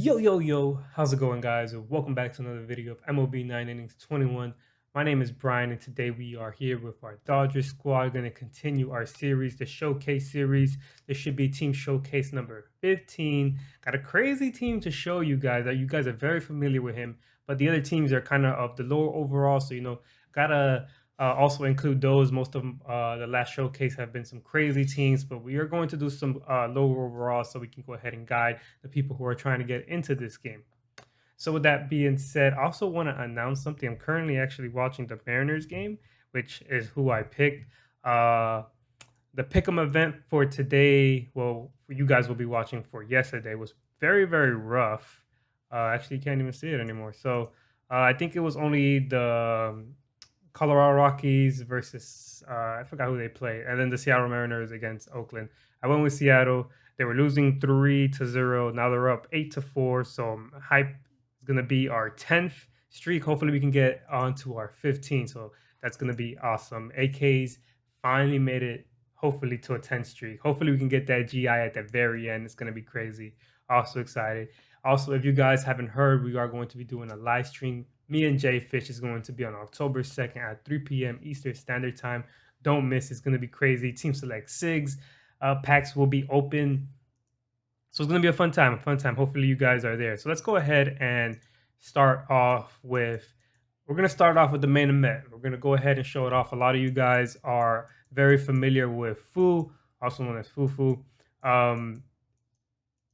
Yo, how's it going, guys? Welcome back to another video of MLB 9 Innings 21. My name is Brian, and today we are here with our Dodgers squad. Going to continue our series, the Showcase series. This should be Team Showcase number 15. Got a crazy team to show you guys that you guys are very familiar with him, but the other teams are kind of the lower overall, so gotta also include those. Most of them, the last showcase have been some crazy teams, but we are going to do some lower overall so we can go ahead and guide the people who are trying to get into this game. So with that being said, I also want to announce something. I'm currently actually watching the Mariners game, which is who I picked. The pick'em event for today, well, you guys will be watching for yesterday, was very, very rough. Actually, you can't even see it anymore. So I think it was only the Colorado Rockies versus I forgot who they played, and then the Seattle Mariners against Oakland. I went with Seattle. They were losing 3-0. Now they're up 8-4. So hype is gonna be our 10th streak. Hopefully we can get on to our 15th. So that's gonna be awesome. AKs finally made it. Hopefully to a 10th streak. Hopefully we can get that GI at the very end. It's gonna be crazy. Also excited. Also, if you guys haven't heard, we are going to be doing a live stream. Me and Jay Fish is going to be on October 2nd at 3 p.m. Eastern Standard Time. Don't miss. It's going to be crazy. Team Select SIGs. Packs will be open. So it's going to be a fun time. Hopefully you guys are there. So let's go ahead and start off with, we're going to start off with the main event. We're going to go ahead and show it off. A lot of you guys are very familiar with Fu, also known as FUFU.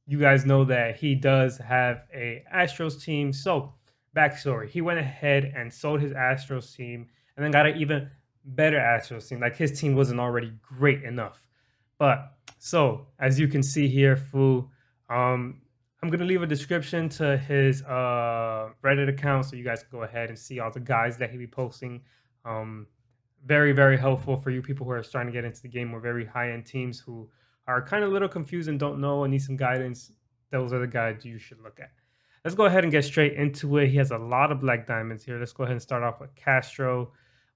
You guys know that he does have a Astros team. So backstory, he went ahead and sold his Astros team and then got an even better Astros team. Like his team wasn't already great enough. But so as you can see here, Fu, I'm gonna leave a description to his Reddit account so you guys can go ahead and see all the guys that he'll be posting. Very, very helpful for you people who are starting to get into the game or very high-end teams who are kind of a little confused and don't know and need some guidance. Those are the guys you should look at. Let's go ahead and get straight into it. He has a lot of black diamonds here. Let's go ahead and start off with Castro.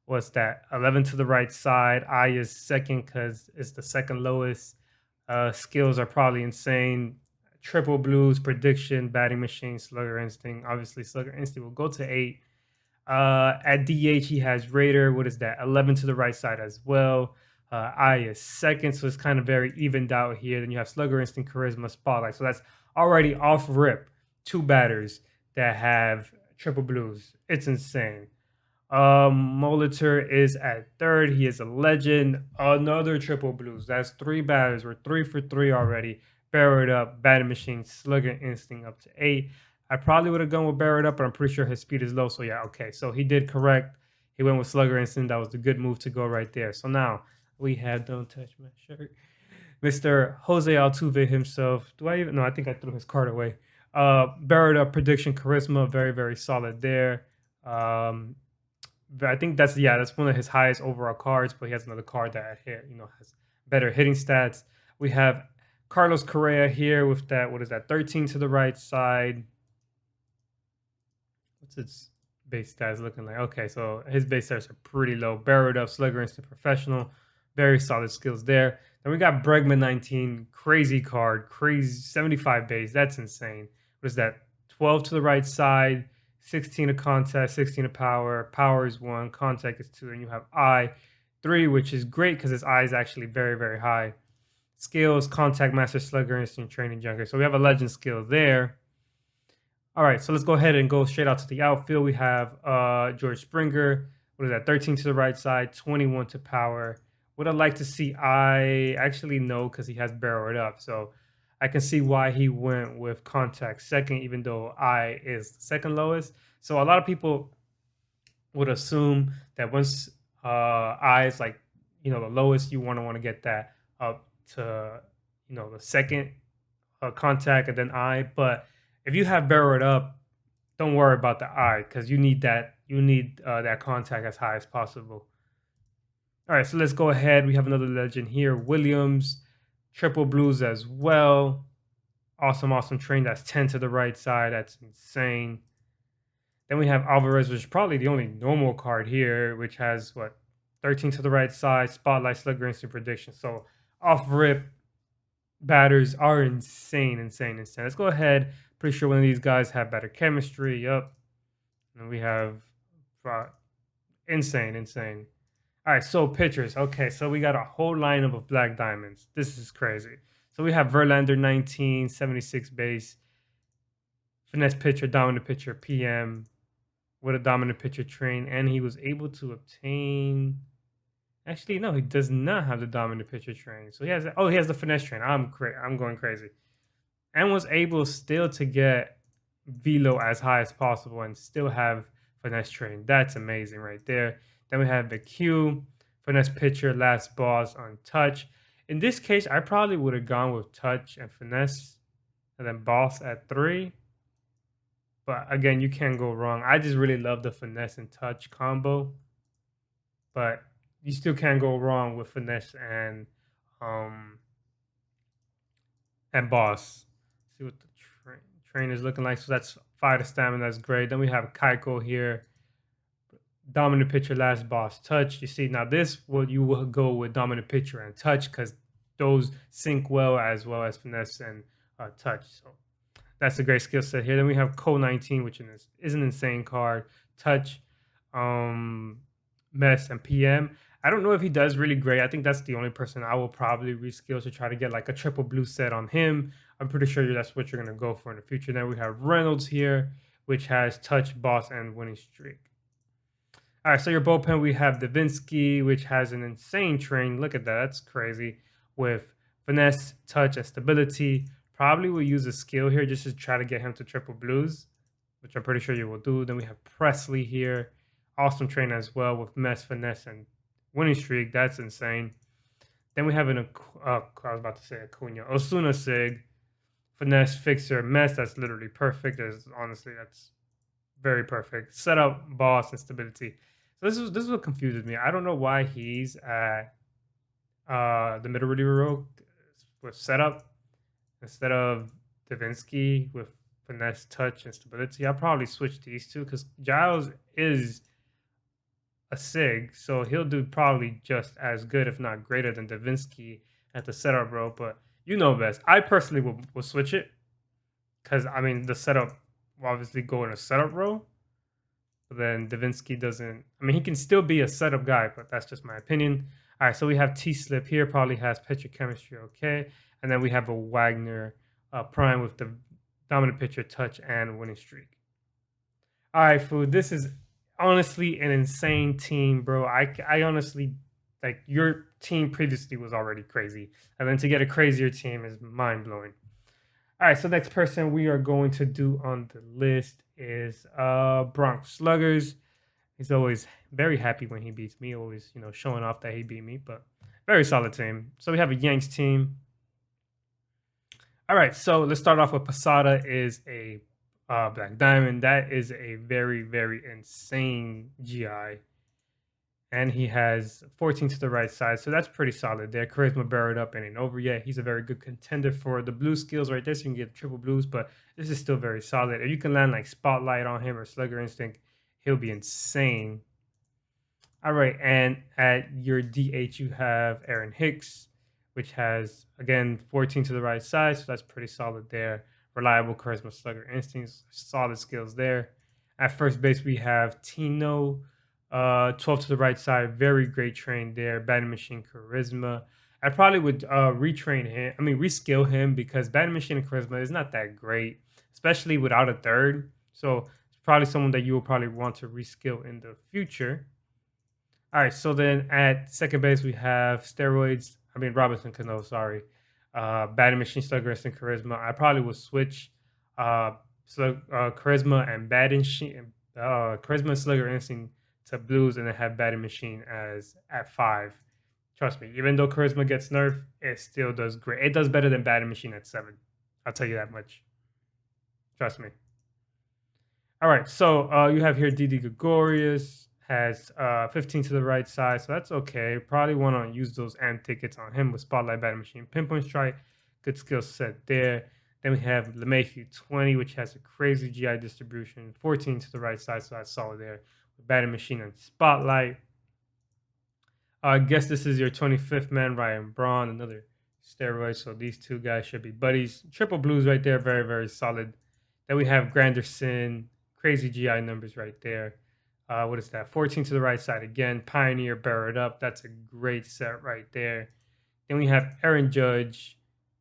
What's that? 11 to the right side. I is second because it's the second lowest. Skills are probably insane. Triple blues, prediction, batting machine, slugger instinct. Obviously, slugger instinct will go to 8. At DH, he has Raider. What is that? 11 to the right side as well. I is second, so it's kind of very evened out here. Then you have slugger instinct, charisma, spotlight. So that's already off rip. 2 batters that have triple blues. It's insane. Molitor is at third. He is a legend. Another triple blues. That's 3 batters. We're 3 for 3 already. Barrett up, batting machine, slugger instinct up to 8. I probably would have gone with Barrett up, but I'm pretty sure his speed is low. So yeah, okay. So he did correct. He went with slugger instinct. That was a good move to go right there. So now we have, don't touch my shirt, Mr. Jose Altuve himself. Do I even? No, I think I threw his card away. Barrett up, prediction, charisma, very, very solid there. I think that's one of his highest overall cards, but he has another card that has better hitting stats. We have Carlos Correa here with that, what is that, 13 to the right side. What's its base stats looking like? Okay, so his base stats are pretty low. Barrett up, slugger instant professional, very solid skills there. Then we got Bregman 19, crazy card, crazy 75 base. That's insane. What is that? 12 to the right side, 16 to contact, 16 to power. Power is 1, contact is 2, and you have I 3, which is great because his I is actually very, very high. Skills, contact, master, slugger, instant, training, junker. So we have a legend skill there. All right, so let's go ahead and go straight out to the outfield. We have George Springer. What is that? 13 to the right side, 21 to power. Would I like to see I? Actually, no, because he has barreled up. So I can see why he went with contact second, even though I is the second lowest. So a lot of people would assume that once I is like, the lowest, you want to get that up to, the second contact and then I. But if you have barreled up, don't worry about the I because you need that. You need that contact as high as possible. All right, so let's go ahead. We have another legend here, Williams, triple blues as well. Awesome train. That's 10 to the right side. That's insane. Then we have Alvarez, which is probably the only normal card here, which has 13 to the right side, spotlight, slugger, instant prediction. So off rip, batters are insane. Let's go ahead, Pretty sure one of these guys have better chemistry. Yup. And we have insane. All right, so pitchers. Okay, so we got a whole lineup of black diamonds. This is crazy. So we have Verlander 19, 76 base, finesse pitcher, dominant pitcher, PM, with a dominant pitcher train, and he was able to obtain. Actually, no, he does not have the dominant pitcher train. So he has. Oh, he has the finesse train. I'm going crazy, and was able still to get velo as high as possible and still have finesse train. That's amazing right there. Then we have the Q, finesse pitcher, last boss on touch. In this case, I probably would have gone with touch and finesse, and then boss at 3. But again, you can't go wrong. I just really love the finesse and touch combo. But you still can't go wrong with finesse and boss. See what the train is looking like. So that's 5 to stamina. That's great. Then we have Keiko here. Dominant pitcher, last boss, touch. You see, now this you will go with dominant pitcher and touch because those sync well as finesse and touch. So that's a great skill set here. Then we have Cole 19, which is an insane card. Touch, mess, and PM. I don't know if he does really great. I think that's the only person I will probably reskill to try to get like a triple blue set on him. I'm pretty sure that's what you're going to go for in the future. Then we have Reynolds here, which has touch, boss, and winning streak. All right, so your bullpen, we have Davinsky, which has an insane train. Look at that. That's crazy. With finesse, touch, and stability. Probably will use a skill here just to try to get him to triple blues, which I'm pretty sure you will do. Then we have Presley here. Awesome train as well with mess, finesse, and winning streak. That's insane. Then we have I was about to say Acuna. Osuna Sig. Finesse, fixer, mess. That's literally perfect. Honestly, that's very perfect. Setup, boss, and stability. So this is what confuses me. I don't know why he's at the middle reliever role with setup instead of Davinsky with finesse, touch, and stability. I'll probably switch these two because Giles is a SIG, so he'll do probably just as good, if not greater, than Davinsky at the setup role. But you know best. I personally will switch it because I mean the setup will obviously go in a setup role. But then Davinsky doesn't. I mean, he can still be a setup guy, but that's just my opinion. All right, so we have T-Slip here. Probably has pitcher chemistry, okay. And then we have a Wagner prime with the dominant pitcher, touch, and winning streak. All right, food. This is honestly an insane team, bro. I honestly, like, your team previously was already crazy. And then to get a crazier team is mind-blowing. All right, so next person we are going to do on the list is Bronx Sluggers. He's always very happy when he beats me, always, showing off that he beat me, but very solid team. So we have a Yanks team. All right, so let's start off with Posada is a Black Diamond. That is a very, very insane GI. And he has 14 to the right side, so that's pretty solid there. Charisma buried up and ain't over yet. He's a very good contender for the blue skills right there, so you can get triple blues, but this is still very solid. If you can land like Spotlight on him or Slugger Instinct, he'll be insane. All right, and at your DH, you have Aaron Hicks, which has, again, 14 to the right side, so that's pretty solid there. Reliable Charisma, Slugger Instincts, solid skills there. At first base, we have Tino, 12 to the right side, very great train there. Batting Machine, Charisma. I probably would reskill him because Batting Machine and Charisma is not that great, especially without a third. So it's probably someone that you will probably want to reskill in the future. All right, so then at second base, we have Robinson Cano, sorry. Batting Machine, Slugger Instinct, Charisma. I probably would switch Charisma and Batting Charisma and Slugger Instinct to blues and then have Batting Machine as at 5. Trust me, even though Charisma gets nerfed, it still does great. It does better than Batting Machine at 7. I'll tell you that much. Trust me. All right, so you have here Didi Gregorius, has 15 to the right side, so that's okay. Probably want to use those AMP tickets on him with Spotlight, Batting Machine, Pinpoint Strike. Good skill set there. Then we have LeMahieu 20, which has a crazy GI distribution, 14 to the right side, so that's solid there. Batting Machine and Spotlight. I guess this is your 25th man, Ryan Braun, another steroid. So these two guys should be buddies. Triple blues right there, very, very solid. Then we have Granderson, crazy GI numbers right there. What is that? 14 to the right side again. Pioneer, Bear It Up. That's a great set right there. Then we have Aaron Judge,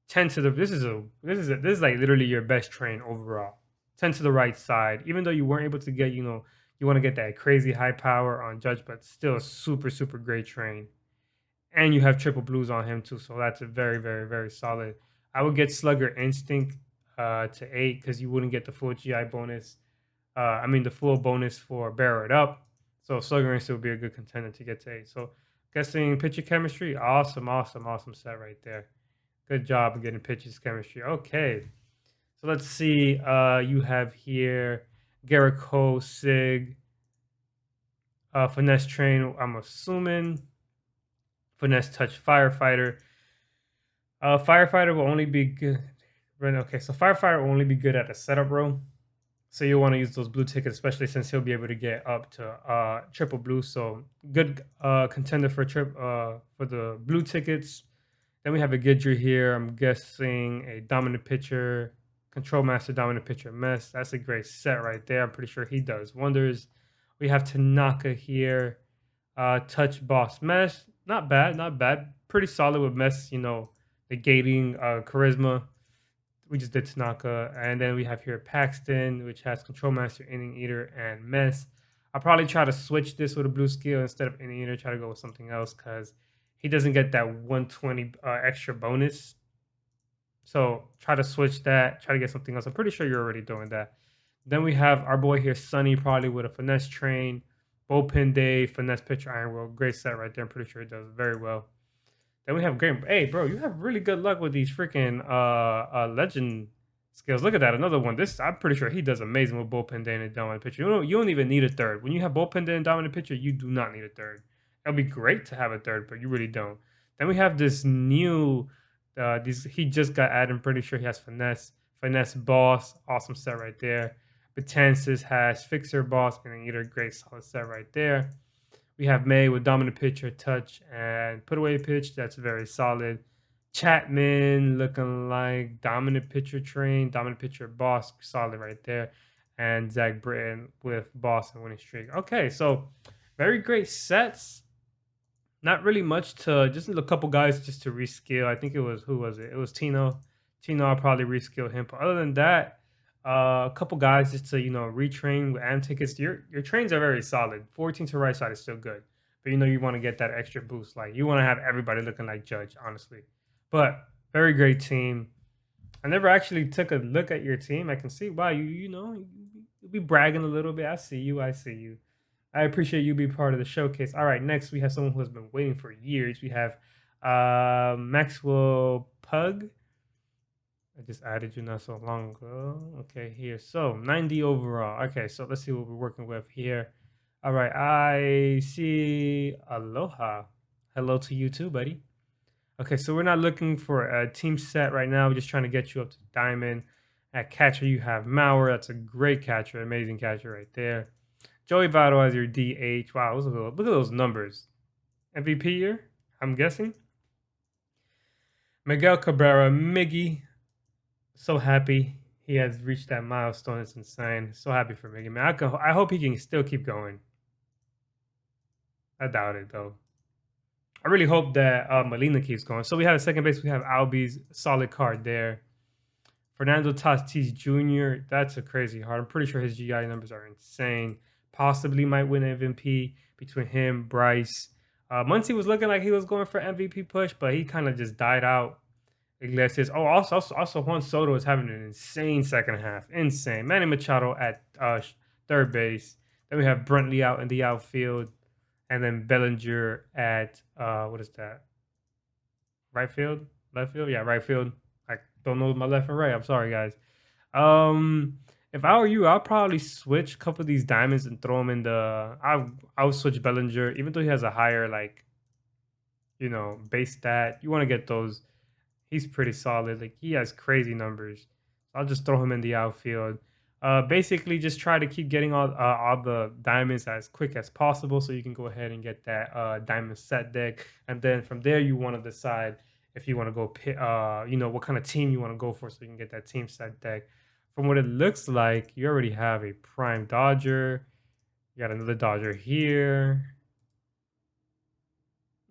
10 to the. This is like literally your best train overall. 10 to the right side. Even though you weren't able to get, you want to get that crazy high power on Judge, but still a super, super great train. And you have triple blues on him too, so that's a very, very, very solid. I would get Slugger Instinct to 8 because you wouldn't get the full GI bonus. The full bonus for Bear It Up. So Slugger Instinct would be a good contender to get to 8. So guessing pitcher chemistry, awesome, awesome, awesome set right there. Good job of getting pitches chemistry. Okay, so let's see. You have here Garrett Cole, Sig, Finesse Train. I'm assuming. Finesse Touch Firefighter. Firefighter will only be good. Okay, so Firefighter will only be good at a setup row. So you'll want to use those blue tickets, especially since he'll be able to get up to triple blue. So good contender for the blue tickets. Then we have a Gidry here. I'm guessing a dominant pitcher, control master, dominant pitcher, mess. That's a great set right there. I'm pretty sure he does wonders. We have Tanaka here. Touch boss mesh. Not bad, not bad. Pretty solid with mess, negating charisma. We just did Tanaka. And then we have here Paxton, which has control master, inning eater, and mess. I'll probably try to switch this with a blue skill instead of inning eater, try to go with something else because he doesn't get that 120 extra bonus. So try to switch that, try to get something else. I'm pretty sure you're already doing that. Then we have our boy here, Sunny, probably with a finesse train. Bullpen Day, finesse pitcher, Iron Will. Great set right there. I'm pretty sure he does very well. Then we have great. Hey, bro, you have really good luck with these freaking legend skills. Look at that, another one. I'm pretty sure he does amazing with bullpen day and a dominant pitcher. You don't even need a third. When you have bullpen day and dominant pitcher, you do not need a third. It'll be great to have a third, but you really don't. Then we have this new. He just got added. I'm pretty sure he has finesse boss. Awesome set right there. Betances has Fixer Boss and Eater. Great solid set right there. We have May with dominant pitcher, touch, and put away pitch. That's very solid. Chapman looking like dominant pitcher train, dominant pitcher boss, solid right there. And Zach Britton with boss and winning streak. Okay, so very great sets. Not really much to, just a couple guys just to reskill. I think who was it? It was Tino. I'll probably reskill him. But other than that, a couple guys just to retrain with AM tickets. Your trains are very solid. 14 to right side is still good, but you want to get that extra boost. Like you want to have everybody looking like Judge, honestly. But very great team. I never actually took a look at your team. I can see why you be bragging a little bit. I see you. I appreciate you being part of the showcase. All right, next we have someone who has been waiting for years. We have Maxwell Pug. I just added you not so long ago. Okay, here. So 90 overall. Okay, so let's see what we're working with here. All right, I see Aloha. Hello to you too, buddy. Okay, so we're not looking for a team set right now. We're just trying to get you up to diamond. At catcher, you have Mauer. That's a great catcher, amazing catcher right there. Joey Votto as your DH. Wow, look at those numbers. MVP year, I'm guessing. Miguel Cabrera, Miggy. So happy he has reached that milestone. It's insane. So happy for Miggy, man. I hope he can still keep going. I doubt it, though. I really hope that Molina keeps going. So we have a second base. We have Albies. Solid card there. Fernando Tatis Jr. That's a crazy card. I'm pretty sure his GI numbers are insane. Possibly might win MVP between him, Bryce. Muncy was looking like he was going for MVP push, but he kind of just died out. Iglesias. Oh, also Juan Soto is having an insane second half. Insane. Manny Machado at third base. Then we have Brentley out in the outfield. And then Bellinger at, what is that? Right field? Left field? Yeah, right field. I don't know my left and right. I'm sorry, guys. If I were you, I'll probably switch a couple of these diamonds and throw them in the... I would switch Bellinger, even though he has a higher, base stat. You want to get those... He's pretty solid. Like he has crazy numbers. I'll just throw him in the outfield. Basically, just try to keep getting all the diamonds as quick as possible, so you can go ahead and get that diamond set deck. And then from there, you want to decide if you want to go, what kind of team you want to go for, so you can get that team set deck. from what it looks like, you already have a prime Dodger. You got another Dodger here.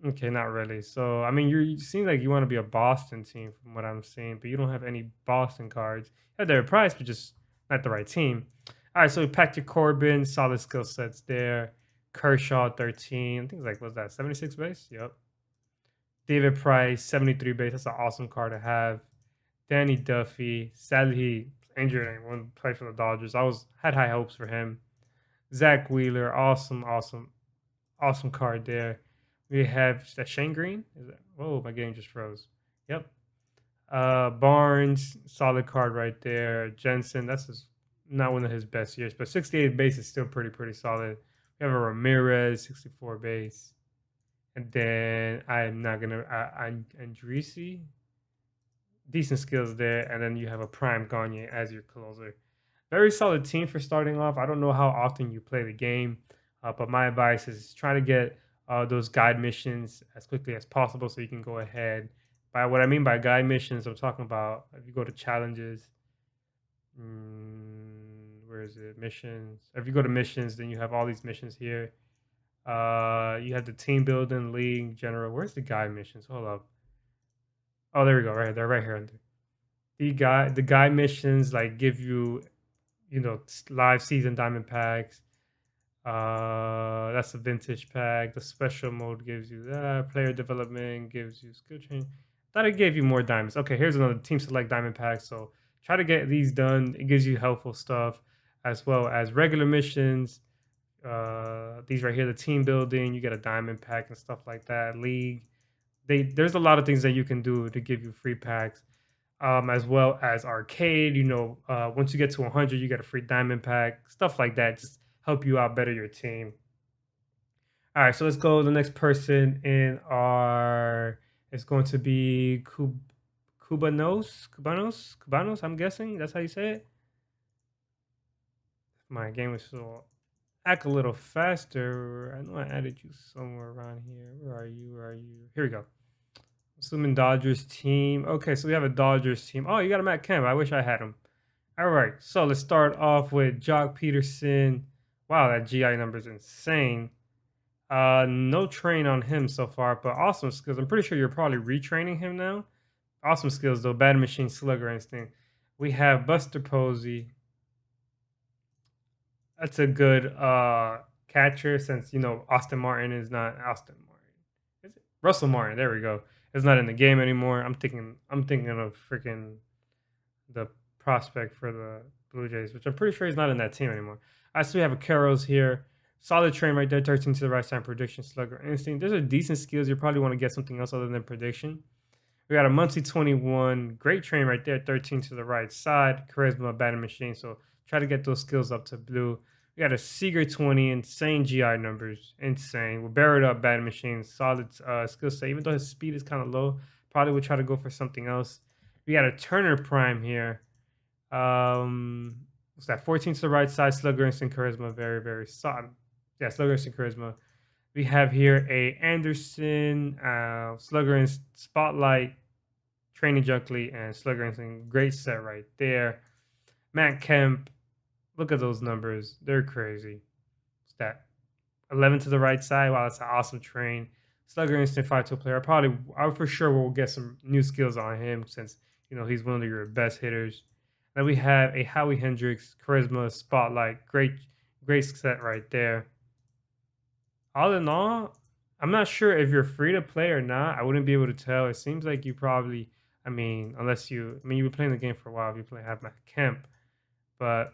Okay, not really. So, I mean, you seem like you want to be a Boston team from what I'm seeing, but you don't have any Boston cards. You have their price, but just not the right team. All right, so we packed your Corbin, solid skill sets there. Kershaw, 13. I think it's like, what's that, 76 base? Yep. David Price, 73 base. That's an awesome card to have. Danny Duffy. Sadly, he injured and won't play for the Dodgers. Had high hopes for him. Zach Wheeler, awesome card there. We have that Shane Green. Is that? Whoa, my game just froze. Yep. Barnes, solid card right there. Jensen, not one of his best years, but 68 base is still pretty solid. We have a Ramirez, 64 base. And then I'm not gonna Andrisi. Decent skills there, and then you have a prime Gagne as your closer. Very solid team for starting off. I don't know how often you play the game, but my advice is try to get those guide missions as quickly as possible so you can go ahead. By what I mean by guide missions, I'm talking about if you go to challenges. Where is it? Missions. If you go to missions, then you have all these missions here. You have the team building, league, general. Where's the guide missions? Hold up. Oh, there we go. Right there, right here. The guide missions like give you, live season diamond packs. That's a vintage pack. The special mode gives you that. Player development gives you skill change. Thought it gave you more diamonds. Okay, here's another team select diamond pack. So try to get these done. It gives you helpful stuff as well as regular missions. These right here, the team building. You get a diamond pack and stuff like that. League. There's a lot of things that you can do to give you free packs. As well as arcade. Once you get to 100, you get a free diamond pack, stuff like that. Just help you out better your team. All right, so let's go. The next person in our is going to be Cubanos. I'm guessing that's how you say it. My game was so act a little faster. I know I added you somewhere around here. Where are you? Here we go. Assuming Dodgers team. Okay, so we have a Dodgers team. Oh, you got a Matt Kemp. I wish I had him. All right, so let's start off with Jock Peterson. Wow, that GI number is insane. No train on him so far, but awesome skills. I'm pretty sure you're probably retraining him now. Awesome skills though. Bad machine, slugger instinct. We have Buster Posey. That's a good catcher since Austin Martin is not Austin Martin. Is it? Russell Martin. There we go. Is not in the game anymore. I'm thinking of freaking the prospect for the Blue Jays, which I'm pretty sure he's not in that team anymore. I see we have a Carroll's here. Solid train right there, 13 to the right side, prediction, slugger, instinct. Those are decent skills. You probably want to get something else other than prediction. We got a Muncie 21. Great train right there, 13 to the right side. Charisma, batting machine. So try to get those skills up to blue. We got a Seager 20, insane GI numbers. Insane. We'll bear it up, batting machine. Solid skill set. Even though his speed is kind of low, probably would try to go for something else. We got a Turner Prime here. What's that? 14 to the right side, slugger, instant, charisma. Very solid. Yeah, slugger, instant, charisma. We have here a Anderson, slugger, and spotlight, training junkie, and slugger, instant. Great set right there. Matt Kemp. Look at those numbers. They're crazy. What's that? 11 to the right side. Wow, that's an awesome train. Slugger instant 5-tool player. I for sure will get some new skills on him since he's one of your best hitters. Then we have a Howie Hendricks, charisma, spotlight, great set right there. All in all, I'm not sure if you're free to play or not. I wouldn't be able to tell. It seems like you probably, unless you've been playing the game for a while. If you have Matt Kemp, but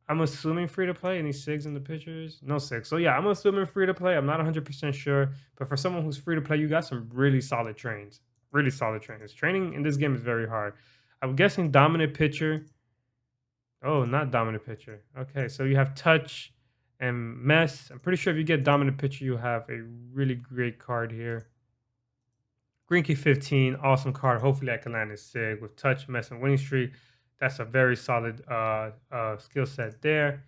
I'm assuming free to play. Any SIGs in the pictures? No SIGs. So yeah, I'm assuming free to play. I'm not 100% sure, but for someone who's free to play, you got some really solid trains. Really solid trains. Training in this game is very hard. I'm guessing dominant pitcher. Oh, not dominant pitcher. Okay, so you have touch and mess. I'm pretty sure if you get dominant pitcher, you have a really great card here. Greenkey 15, awesome card. Hopefully I can land a SIG with touch, mess, and winning streak. That's a very solid skill set there.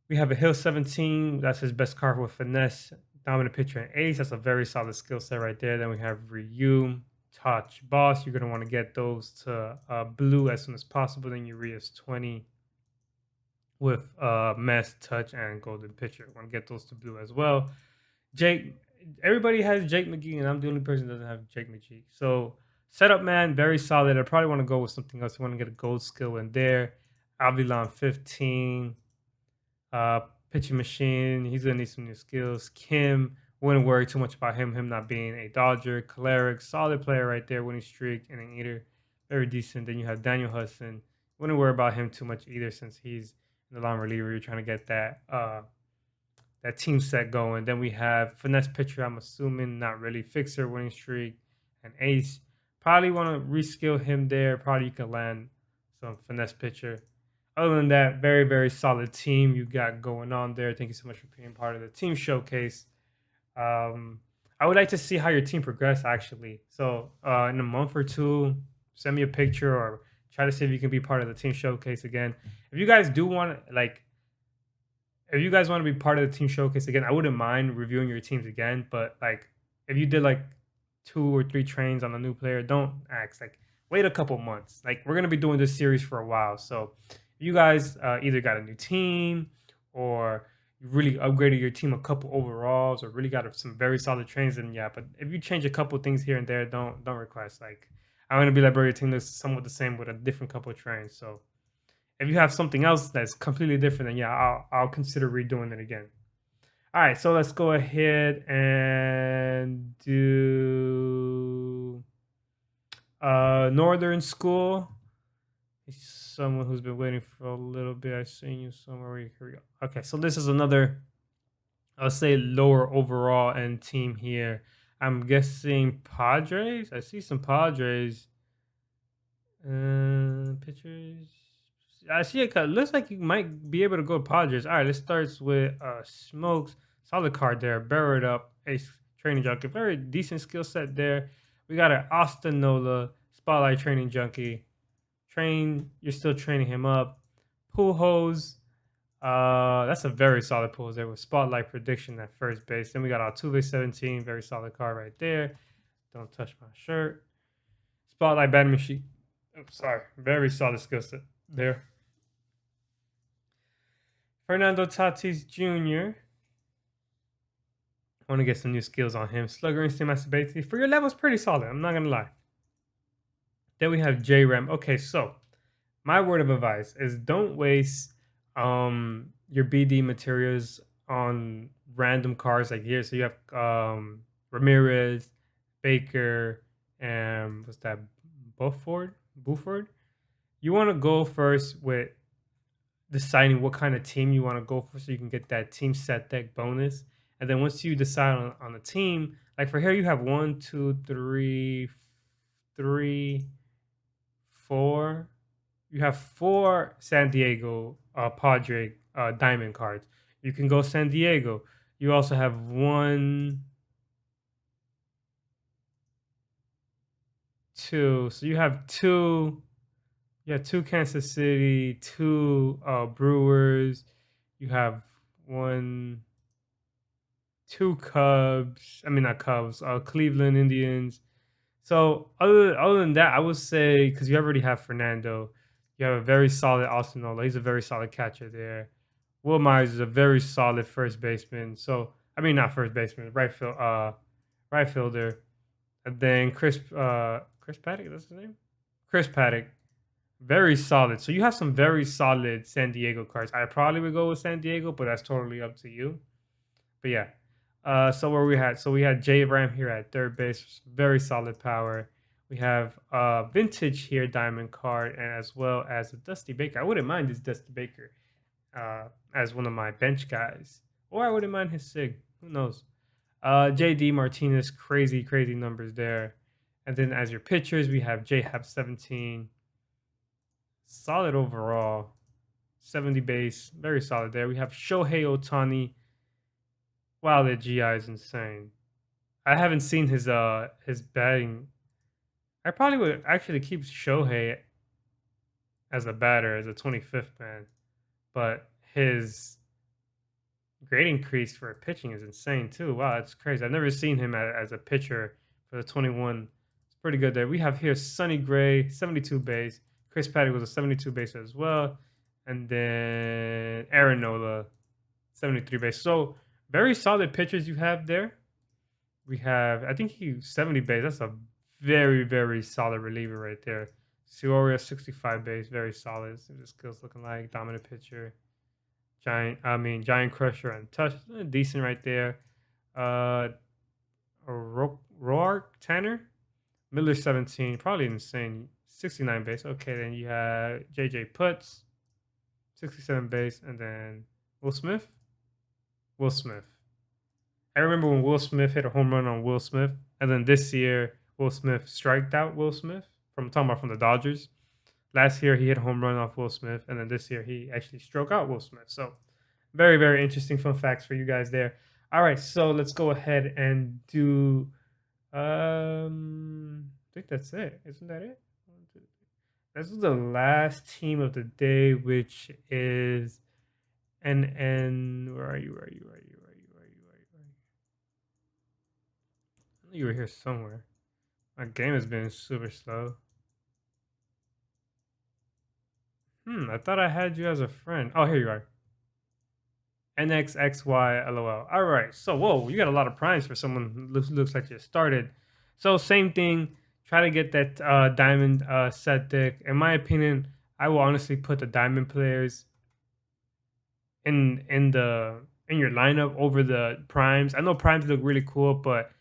We have a Hill 17. That's his best card with finesse, dominant pitcher, and ace. That's a very solid skill set right there. Then we have Ryu, Touch Boss. You're going to want to get those to blue as soon as possible. Then Urias 20 with Mess, Touch, and Golden Pitcher. Want to get those to blue as well. Jake, everybody has Jake McGee, and I'm the only person that doesn't have Jake McGee. So setup, man, very solid. I probably want to go with something else. I want to get a gold skill in there. Avilon 15. Uh, Pitching machine. He's gonna need some new skills. Kim, wouldn't worry too much about him. Him not being a Dodger. Choleric, solid player right there. Winning streak, inning eater, very decent. Then you have Daniel Hudson. Wouldn't worry about him too much either, since he's the long reliever. You're trying to get that team set going. Then we have finesse pitcher. I'm assuming not really. Fixer, winning streak, and ace. Probably want to reskill him there. Probably you can land some finesse pitcher. Other than that, very, very solid team you got going on there. Thank you so much for being part of the team showcase. I would like to see how your team progress, actually. So in a month or two, send me a picture or try to see if you can be part of the team showcase again. If you guys do want to, if you guys want to be part of the team showcase again, I wouldn't mind reviewing your teams again. But if you did 2 or 3 trains on a new player, don't ask. Wait a couple months. We're gonna be doing this series for a while, so if you guys either got a new team or you really upgraded your team a couple overalls or really got some very solid trains, then yeah. But if you change a couple things here and there, don't request. I'm gonna be bro, your team looks somewhat the same with a different couple of trains. So if you have something else that's completely different, then yeah, I'll consider redoing it again. All right, so let's go ahead and do Northern School. Someone who's been waiting for a little bit. I've seen you somewhere. Here we go. Okay, so this is another, I'll say, lower overall end team here. I'm guessing Padres. I see some Padres. Pitchers. I see it. Looks like you might be able to go Padres. All right, let's start with Smokes. Solid card there. Barrel it up. Ace training junkie. Very decent skill set there. We got an Austin Nola, Spotlight training junkie. You're still training him up. Pujols. That's a very solid Pujols there with Spotlight prediction at first base. Then we got Altuve 17. Very solid card right there. Don't touch my shirt. Spotlight batting machine. Oops, sorry. Very solid skill set there. Fernando Tatis Jr. I want to get some new skills on him. Slugger instinct masturbation. For your level, it's pretty solid. I'm not going to lie. Then we have J-Ram. Okay, so my word of advice is don't waste your BD materials on random cards like here. So you have Ramirez, Baker, and what's that? Buford? You want to go first with deciding what kind of team you want to go for so you can get that team set deck bonus. And then once you decide on the team, for here you have 1, 2, 3, 4. You have 4 San Diego Padre diamond cards. You can go San Diego. You also have 1, 2. So you have 2. You have 2 Kansas City, 2 Brewers. You have 1, 2 Cubs. I mean, not Cubs. Cleveland Indians. So other than that, I would say, because you already have Fernando, you have a very solid Austin Nola. He's a very solid catcher there. Will Myers is a very solid first baseman. So I mean, not first baseman, right fielder. And then Chris Paddock, that's his name. Chris Paddock, very solid. So you have some very solid San Diego cards. I probably would go with San Diego, but that's totally up to you. But yeah. So where we had J-Ram here at third base, very solid power. We have vintage here diamond card, and as well as a Dusty Baker. I wouldn't mind this Dusty Baker as one of my bench guys, or I wouldn't mind his sig. Who knows? JD Martinez, crazy numbers there. And then as your pitchers, we have J-Hap 17, solid overall, 70 base, very solid there. We have Shohei Ohtani. Wow, that GI is insane. I haven't seen his batting. I probably would actually keep Shohei as a batter, as a 25th man. But his grade increase for pitching is insane too. Wow, that's crazy. I've never seen him as a pitcher for the 21 pretty good there. We have here Sonny Gray, 72 base. Chris Paddock was a 72 base as well. And then Aaron Nola, 73 base. So very solid pitchers you have there. We have, I think he's 70 base. That's a very, very solid reliever right there. Correa, 65 base, very solid. See what his skills looking like. Dominant pitcher. Giant crusher and touch. Decent right there. Roark Tanner, Miller 17, probably insane. 69 base. Okay, then you have JJ Putz, 67 base, and then Will Smith. Will Smith. I remember when Will Smith hit a home run on Will Smith, and then this year Will Smith striked out Will Smith from talking about from the Dodgers. Last year he hit a home run off Will Smith, and then this year he actually struck out Will Smith. So very, very interesting fun facts for you guys there. All right, so let's go ahead and do. I think that's it. Isn't that it? This is the last team of the day, which is NN. Where are you? Where are you? Where are you? Where are you? Where are you? Where are you? Where are you? I knew you were here somewhere. My game has been super slow. I thought I had you as a friend. Oh, here you are. NXXY LOL. All right. So, whoa, you got a lot of primes for someone who looks like you started. So, same thing. Try to get that diamond set deck. In my opinion, I will honestly put the diamond players in your lineup over the primes. I know primes look really cool, but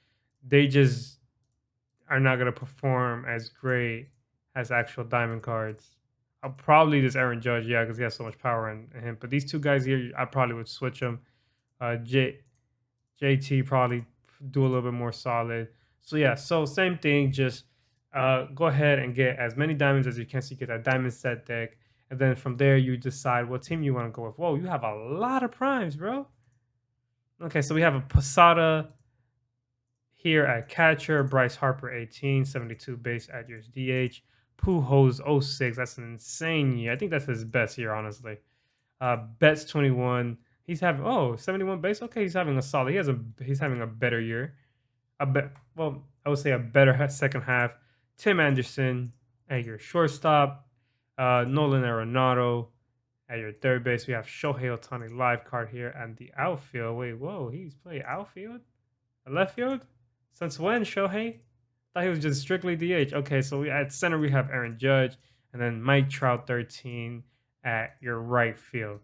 they just are not gonna perform as great as actual diamond cards. I'll probably just Aaron Judge, yeah, because he has so much power in him. But these two guys here, I probably would switch them. JT probably do a little bit more solid. So yeah, so same thing. Just go ahead and get as many diamonds as you can, so you get that diamond set deck, and then from there you decide what team you want to go with. Whoa, you have a lot of primes, bro. Okay, so we have a Posada here at catcher, Bryce Harper 18, 72 base at your DH. Pujols 06. That's an insane year. I think that's his best year, honestly. Betts 21. He's having 71 base. Okay, he's having a solid. He's having a better year. Well, I would say a better second half. Tim Anderson at your shortstop. Nolan Arenado at your third base. We have Shohei Ohtani live card here and the outfield. Wait, whoa, he's playing outfield? A left field? Since when, Shohei? Thought he was just strictly DH. Okay, so at center we have Aaron Judge, and then Mike Trout 13 at your right field.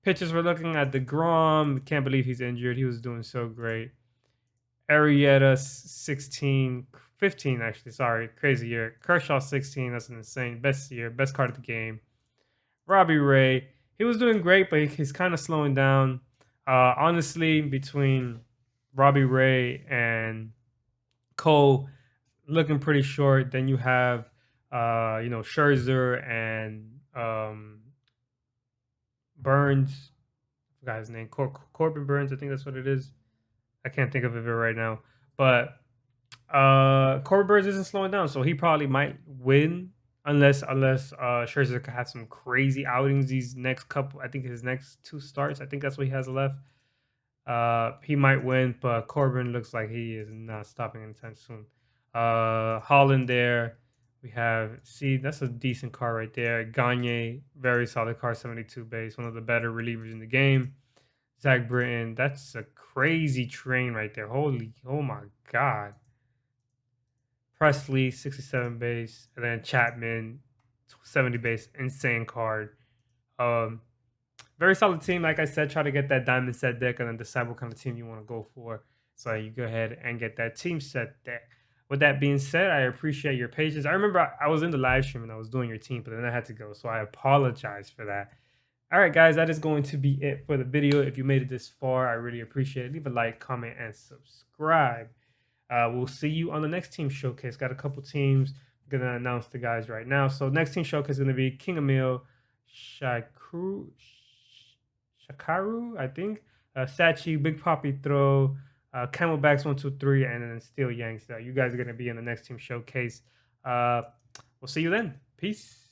Pitchers, we're looking at DeGrom. Can't believe he's injured. He was doing so great. Arrieta 15 actually. Sorry, crazy year. Kershaw 16. That's an insane best year, best card of the game. Robbie Ray. He was doing great, but he's kind of slowing down. Honestly, between Robbie Ray and Cole, looking pretty short. Then you have, Scherzer and Burns. I forgot his name. Corbin Burns. I think that's what it is. I can't think of it right now. But Corbin Burns isn't slowing down, so he probably might win unless Scherzer could have some crazy outings these next couple. I think his next 2 starts. I think that's what he has left. He might win, but Corbin looks like he is not stopping anytime soon. Holland there. We have, that's a decent card right there. Gagne, very solid card, 72 base, one of the better relievers in the game. Zach Britton, that's a crazy train right there. Oh my God. Presley, 67 base, and then Chapman, 70 base, insane card. Very solid team. Like I said, try to get that diamond set deck and then decide what kind of team you want to go for. So you go ahead and get that team set deck. With that being said, I appreciate your patience. I remember I was in the live stream and I was doing your team, but then I had to go. So I apologize for that. All right, guys, that is going to be it for the video. If you made it this far, I really appreciate it. Leave a like, comment, and subscribe. We'll see you on the next team showcase. Got a couple teams. I'm going to announce the guys right now. So next team showcase is going to be Kingemil, Shakaru, I think, satchyy, Bigpappithrow, Camelbacks 123, and then SteeleYanks. You guys are going to be in the next team showcase. We'll see you then. Peace.